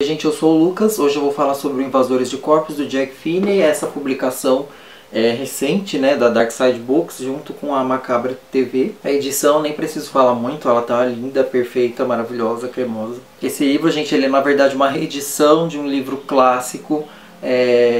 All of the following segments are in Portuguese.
Gente, eu sou o Lucas, hoje eu vou falar sobre o Invasores de Corpos, do Jack Finney. Essa publicação é recente, né, da Dark Side Books, junto com a Macabra TV. A edição, nem preciso falar muito, ela tá linda, perfeita, maravilhosa, cremosa. Esse livro, gente, ele é na verdade uma reedição de um livro clássico,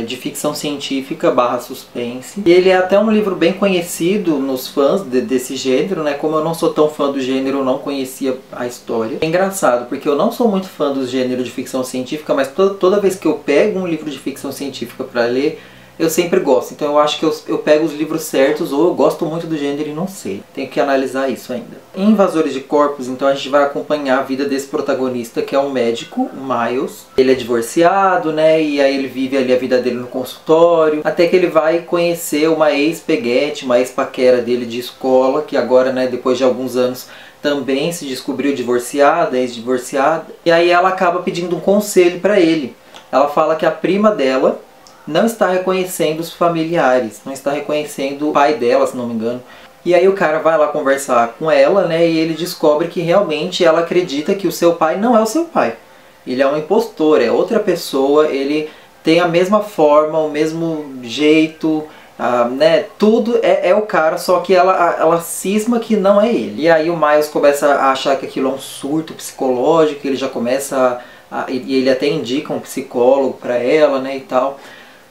de ficção científica / suspense. E ele é até um livro bem conhecido nos fãs desse gênero, né? Como eu não sou tão fã do gênero, eu não conhecia a história. É engraçado, porque eu não sou muito fã do gênero de ficção científica, mas toda vez que eu pego um livro de ficção científica para ler, eu sempre gosto. Então eu acho que eu pego os livros certos, ou eu gosto muito do gênero e não sei. Tenho que analisar isso ainda. Em Invasores de Corpos, então, a gente vai acompanhar a vida desse protagonista, que é um médico, o Miles. Ele é divorciado, né, e aí ele vive ali a vida dele no consultório, até que ele vai conhecer uma ex-peguete, uma ex-paquera dele de escola, que agora, né, depois de alguns anos, também se descobriu divorciada, ex-divorciada. E aí ela acaba pedindo um conselho para ele. Ela fala que a prima dela não está reconhecendo os familiares, não está reconhecendo o pai dela, se não me engano. E aí o cara vai lá conversar com ela, né, e ele descobre que realmente ela acredita que o seu pai não é o seu pai. Ele é um impostor, é outra pessoa, ele tem a mesma forma, o mesmo jeito, né, tudo é o cara, só que ela cisma que não é ele. E aí o Miles começa a achar que aquilo é um surto psicológico, ele já começa e ele até indica um psicólogo para ela, né, e tal.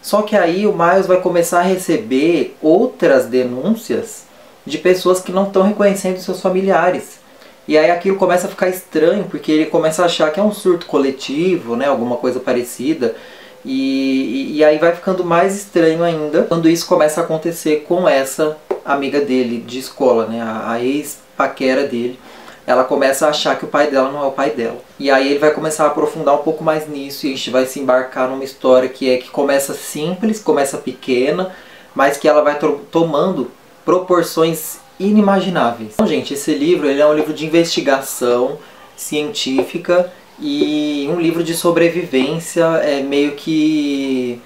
Só que aí o Miles vai começar a receber outras denúncias de pessoas que não estão reconhecendo seus familiares. E aí aquilo começa a ficar estranho, porque ele começa a achar que é um surto coletivo, né, alguma coisa parecida. E aí vai ficando mais estranho ainda quando isso começa a acontecer com essa amiga dele de escola, né, a ex-paquera dele. Ela começa a achar que o pai dela não é o pai dela. E aí ele vai começar a aprofundar um pouco mais nisso, e a gente vai se embarcar numa história que começa simples, começa pequena, mas que ela vai tomando proporções inimagináveis. Então, gente, esse livro ele é um livro de investigação científica e um livro de sobrevivência, meio que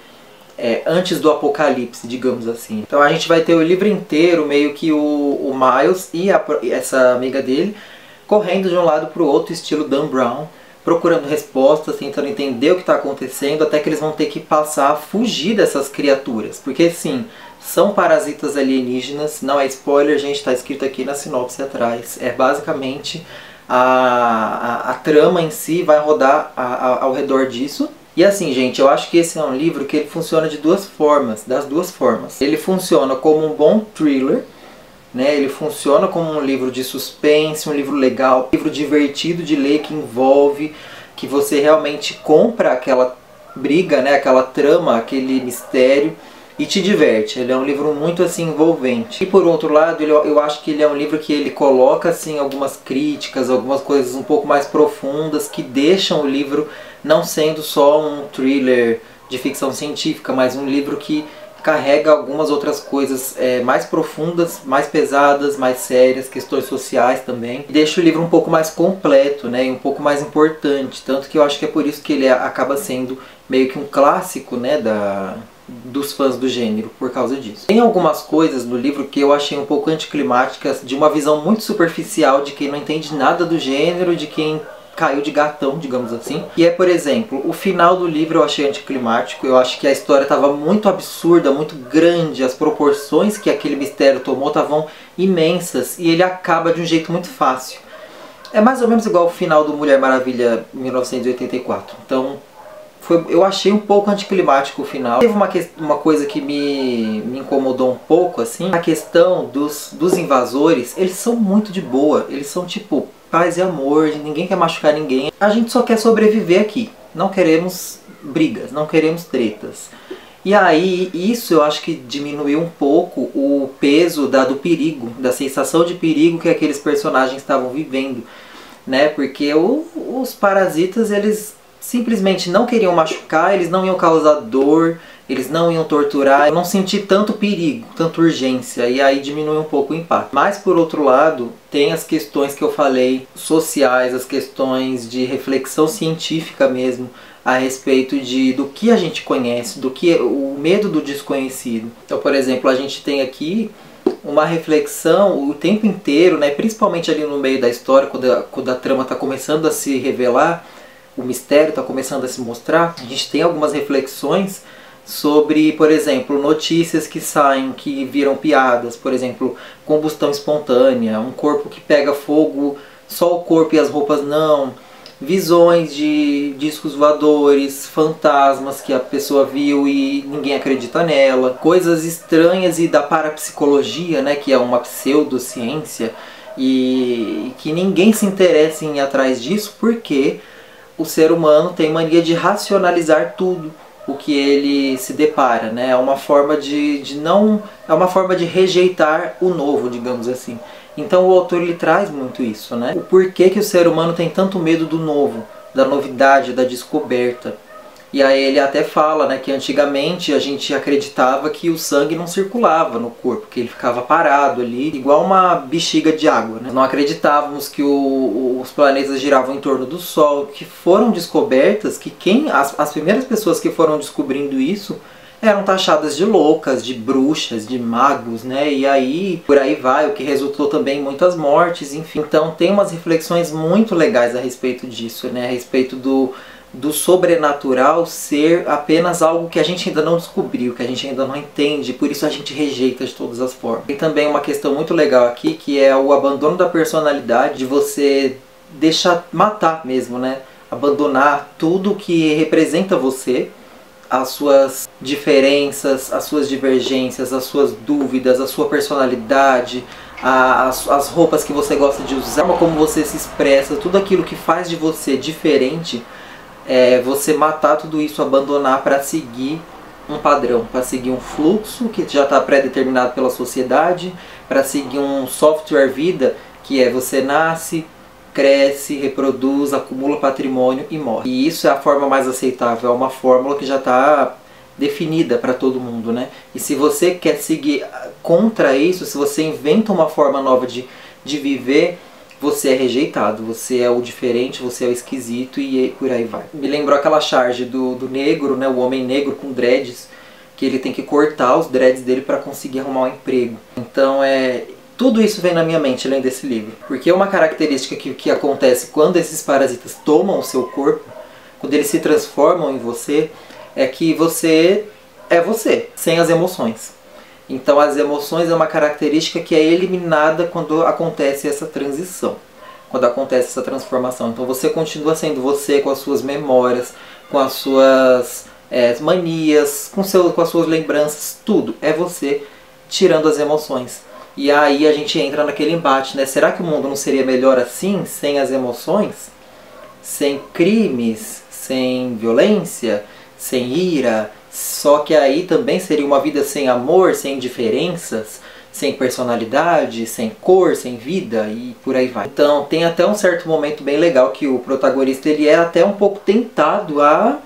antes do apocalipse, digamos assim. Então a gente vai ter o livro inteiro, meio que o Miles e essa amiga dele correndo de um lado para o outro, estilo Dan Brown, procurando respostas, tentando entender o que está acontecendo, até que eles vão ter que passar a fugir dessas criaturas. Porque sim, são parasitas alienígenas, não é spoiler, gente, está escrito aqui na sinopse atrás. É basicamente a trama em si vai rodar ao redor disso. E assim, gente, eu acho que esse é um livro que ele funciona das duas formas. Ele funciona como um bom thriller, né? Ele funciona como um livro de suspense, um livro legal, um livro divertido de ler, que envolve, que você realmente compra aquela briga, né? Aquela trama, aquele mistério, e te diverte. Ele é um livro muito assim envolvente. E por outro lado, eu acho que ele é um livro que ele coloca assim algumas críticas, algumas coisas um pouco mais profundas, que deixam o livro não sendo só um thriller de ficção científica, mas um livro que carrega algumas outras coisas mais profundas, mais pesadas, mais sérias, questões sociais também. Deixa o livro um pouco mais completo, né, e um pouco mais importante. Tanto que eu acho que é por isso que ele acaba sendo meio que um clássico, né, dos fãs do gênero, por causa disso. Tem algumas coisas no livro que eu achei um pouco anticlimáticas, de uma visão muito superficial de quem não entende nada do gênero, de quem caiu de gatão, digamos assim. E por exemplo, o final do livro eu achei anticlimático. Eu acho que a história estava muito absurda, muito grande. As proporções que aquele mistério tomou estavam imensas. E ele acaba de um jeito muito fácil. É mais ou menos igual o final do Mulher Maravilha 1984. Então, eu achei um pouco anticlimático o final. Teve uma coisa que me incomodou um pouco, assim. A questão dos invasores, eles são muito de boa. Eles são tipo paz e amor, ninguém quer machucar ninguém. A gente só quer sobreviver aqui. Não queremos brigas, não queremos tretas. E aí, isso eu acho que diminuiu um pouco o peso do perigo, da sensação de perigo que aqueles personagens estavam vivendo, né? Porque os parasitas, eles simplesmente não queriam machucar, eles não iam causar dor, eles não iam torturar. Eu não senti tanto perigo, tanta urgência, e aí diminui um pouco o impacto. Mas por outro lado, tem as questões que eu falei, sociais, as questões de reflexão científica mesmo, a respeito do que a gente conhece, o medo do desconhecido. Então, por exemplo, a gente tem aqui uma reflexão o tempo inteiro, né, principalmente ali no meio da história, quando a trama está começando a se revelar, o mistério está começando a se mostrar, a gente tem algumas reflexões sobre, por exemplo, notícias que saem, que viram piadas, por exemplo, combustão espontânea, um corpo que pega fogo, só o corpo e as roupas não, visões de discos voadores, fantasmas que a pessoa viu e ninguém acredita nela, coisas estranhas e da parapsicologia, né, que é uma pseudociência, e que ninguém se interessa em ir atrás disso porque o ser humano tem mania de racionalizar tudo o que ele se depara, né? É uma forma é uma forma de rejeitar o novo, digamos assim. Então o autor ele traz muito isso, né? O porquê que o ser humano tem tanto medo do novo, da novidade, da descoberta. E aí ele até fala, né, que antigamente a gente acreditava que o sangue não circulava no corpo, que ele ficava parado ali, igual uma bexiga de água, né? Não acreditávamos que os planetas giravam em torno do Sol, que foram descobertas, que as primeiras pessoas que foram descobrindo isso eram taxadas de loucas, de bruxas, de magos, né? E aí, por aí vai, o que resultou também em muitas mortes, enfim. Então tem umas reflexões muito legais a respeito disso, né? A respeito do sobrenatural ser apenas algo que a gente ainda não descobriu, que a gente ainda não entende, por isso a gente rejeita de todas as formas. Tem também uma questão muito legal aqui, que é o abandono da personalidade, de você deixar matar mesmo, né? Abandonar tudo que representa você, as suas diferenças, as suas divergências, as suas dúvidas, a sua personalidade, as roupas que você gosta de usar, a forma como você se expressa, tudo aquilo que faz de você diferente. Você matar tudo isso, abandonar para seguir um padrão, para seguir um fluxo que já está pré-determinado pela sociedade, para seguir um software vida, que é você nasce, cresce, reproduz, acumula patrimônio e morre. E isso é a forma mais aceitável, é uma fórmula que já está definida para todo mundo, né? E se você quer seguir contra isso, se você inventa uma forma nova de viver, você é rejeitado, você é o diferente, você é o esquisito e por aí vai. Me lembrou aquela charge do negro, né, o homem negro com dreads, que ele tem que cortar os dreads dele para conseguir arrumar um emprego. Então tudo isso vem na minha mente lendo esse livro. Porque uma característica que acontece quando esses parasitas tomam o seu corpo, quando eles se transformam em você, é que você é você, sem as emoções. Então as emoções é uma característica que é eliminada quando acontece essa transição, quando acontece essa transformação. Então você continua sendo você com as suas memórias, com as suas manias, com as suas lembranças, tudo é você, tirando as emoções. E aí a gente entra naquele embate, né? Será que o mundo não seria melhor assim, sem as emoções? Sem crimes, sem violência, sem ira? Só que aí também seria uma vida sem amor, sem diferenças, sem personalidade, sem cor, sem vida e por aí vai. Então tem até um certo momento bem legal que o protagonista ele é até um pouco tentado a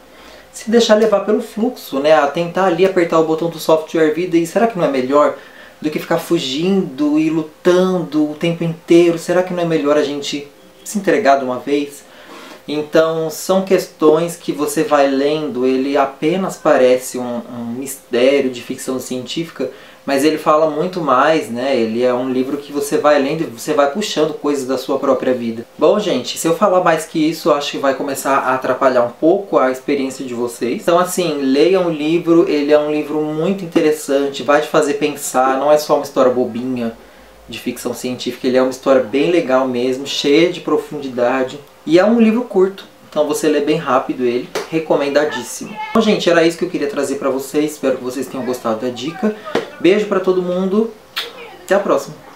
se deixar levar pelo fluxo, né? A tentar ali apertar o botão do software vida e será que não é melhor do que ficar fugindo e lutando o tempo inteiro? Será que não é melhor a gente se entregar de uma vez? Então são questões que você vai lendo, ele apenas parece um mistério de ficção científica, mas ele fala muito mais, né? Ele é um livro que você vai lendo e você vai puxando coisas da sua própria vida. Bom, gente, se eu falar mais que isso, eu acho que vai começar a atrapalhar um pouco a experiência de vocês. Então assim, leiam o livro, ele é um livro muito interessante, vai te fazer pensar, não é só uma história bobinha de ficção científica, ele é uma história bem legal mesmo, cheia de profundidade. E é um livro curto, então você lê bem rápido ele, recomendadíssimo. Bom, gente, era isso que eu queria trazer pra vocês, espero que vocês tenham gostado da dica. Beijo pra todo mundo, até a próxima!